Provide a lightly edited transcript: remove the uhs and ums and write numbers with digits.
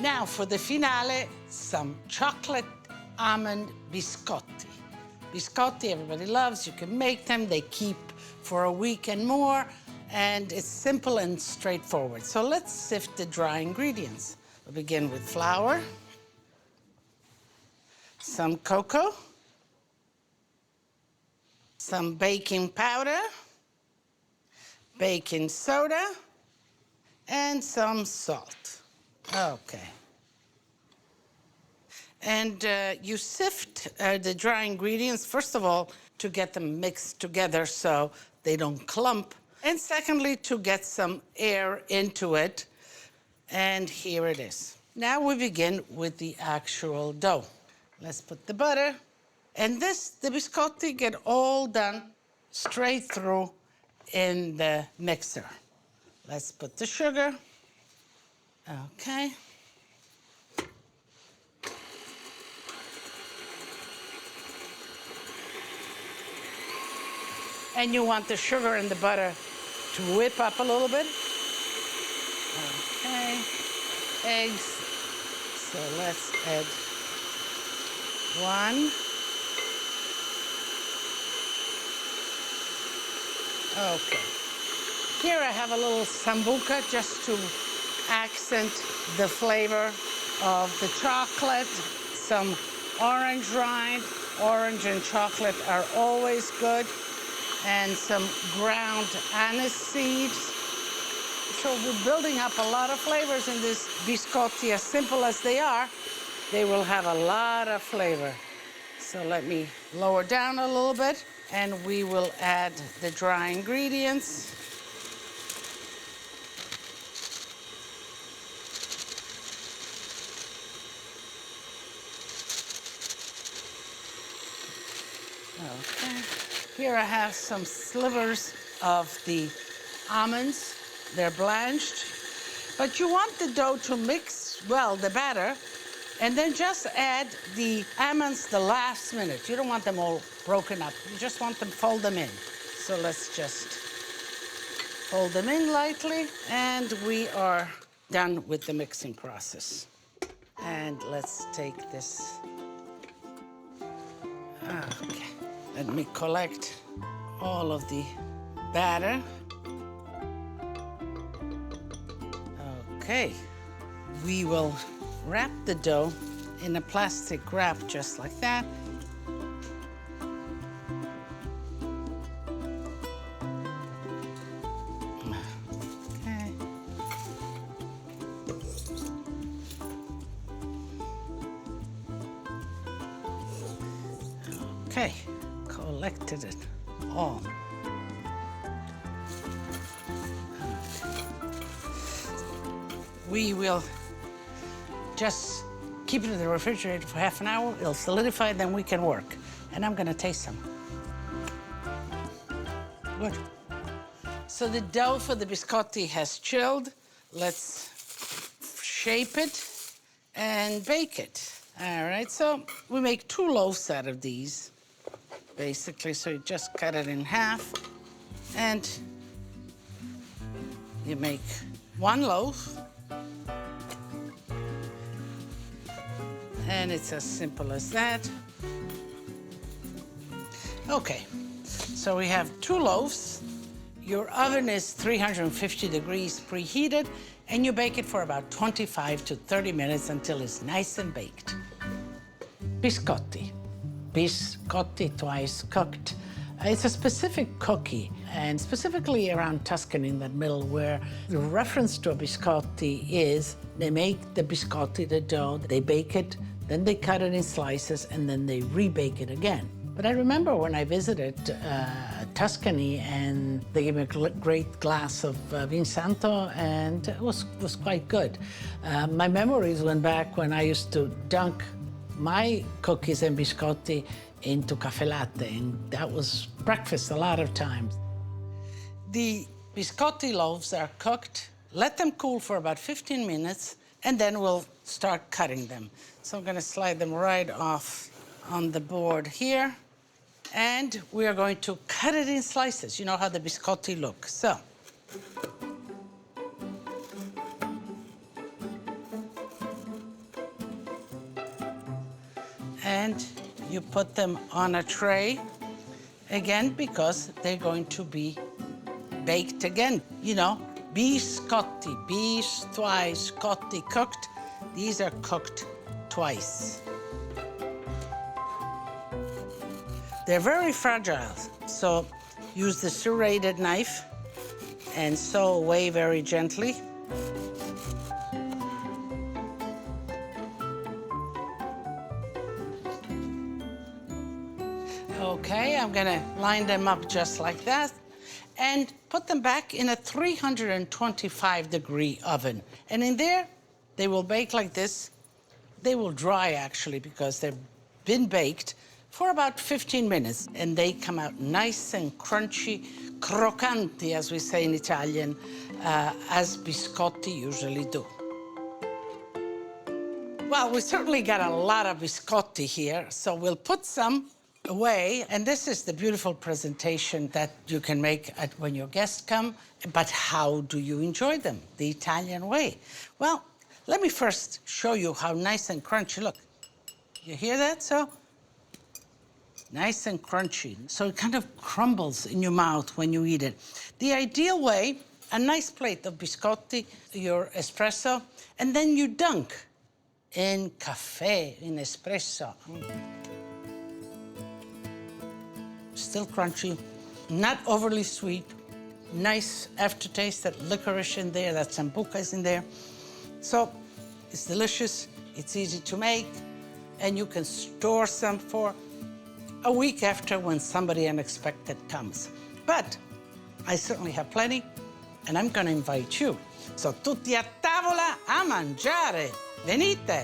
Now for the finale, some chocolate almond biscotti. Biscotti everybody loves, you can make them, they keep for a week and more, and it's simple and straightforward. So let's sift the dry ingredients. We'll begin with flour, some cocoa, some baking powder, baking soda, and some salt. Okay. And you sift the dry ingredients, first of all, to get them mixed together so they don't clump, and secondly, to get some air into it. And here it is. Now we begin with the actual dough. Let's put the butter. And the biscotti get all done straight through in the mixer. Let's put the sugar. Okay. And you want the sugar and the butter to whip up a little bit. Okay. Eggs. So let's add 1. Okay. Here I have a little sambuca just to accent the flavor of the chocolate. Some orange rind. Orange and chocolate are always good. And some ground anise seeds. So we're building up a lot of flavors in this biscotti. As simple as they are, they will have a lot of flavor. So let me lower down a little bit, and we will add the dry ingredients. Okay. Here I have some slivers of the almonds. They're blanched. But you want the dough to mix well, the batter, and then just add the almonds the last minute. You don't want them all broken up. You just want them, fold them in. So let's just fold them in lightly, and we are done with the mixing process. And let's take this. Okay. Let me collect all of the batter. Okay. We will wrap the dough in a plastic wrap just like that. Okay. Okay. Collected it all. We will just keep it in the refrigerator for half an hour. It'll solidify, then we can work. And I'm gonna taste some. Good. So the dough for the biscotti has chilled. Let's shape it and bake it. All right, so we make 2 loaves out of these, basically. So you just cut it in half, and you make 1 loaf. And it's as simple as that. Okay, so we have 2 loaves. Your oven is 350 degrees preheated, and you bake it for about 25 to 30 minutes until it's nice and baked. Biscotti. Biscotti, twice cooked. It's a specific cookie, and specifically around Tuscany in that middle, where the reference to a biscotti is they make the biscotti, the dough, they bake it, then they cut it in slices, and then they rebake it again. But I remember when I visited Tuscany, and they gave me a great glass of Vin Santo, and it was quite good. My memories went back when I used to dunk my cookies and biscotti into caffè latte, and that was breakfast a lot of times. The biscotti loaves are cooked. Let them cool for about 15 minutes, and then we'll start cutting them. So I'm gonna slide them right off on the board here, and we are going to cut it in slices. You know how the biscotti look. So. And you put them on a tray, again, because they're going to be baked again. You know, biscotti, bis twice, cotti, cooked. These are cooked twice. They're very fragile, so use the serrated knife and sew away very gently. Okay, I'm gonna line them up just like that and put them back in a 325-degree oven. And in there, they will bake like this. They will dry, actually, because they've been baked for about 15 minutes, and they come out nice and crunchy, croccanti, as we say in Italian, as biscotti usually do. Well, we certainly got a lot of biscotti here, so we'll put some away, and this is the beautiful presentation that you can make when your guests come. But how do you enjoy them the Italian way? Well, let me first show you how nice and crunchy. Look, you hear that? So nice and crunchy. So it kind of crumbles in your mouth when you eat it. The ideal way, a nice plate of biscotti, your espresso, and then you dunk in cafe, in espresso. Still crunchy, not overly sweet, nice aftertaste, that licorice in there, that sambuca is in there. So it's delicious, it's easy to make, and you can store some for a week after when somebody unexpected comes. But I certainly have plenty, and I'm gonna invite you. So tutti a tavola a mangiare. Venite!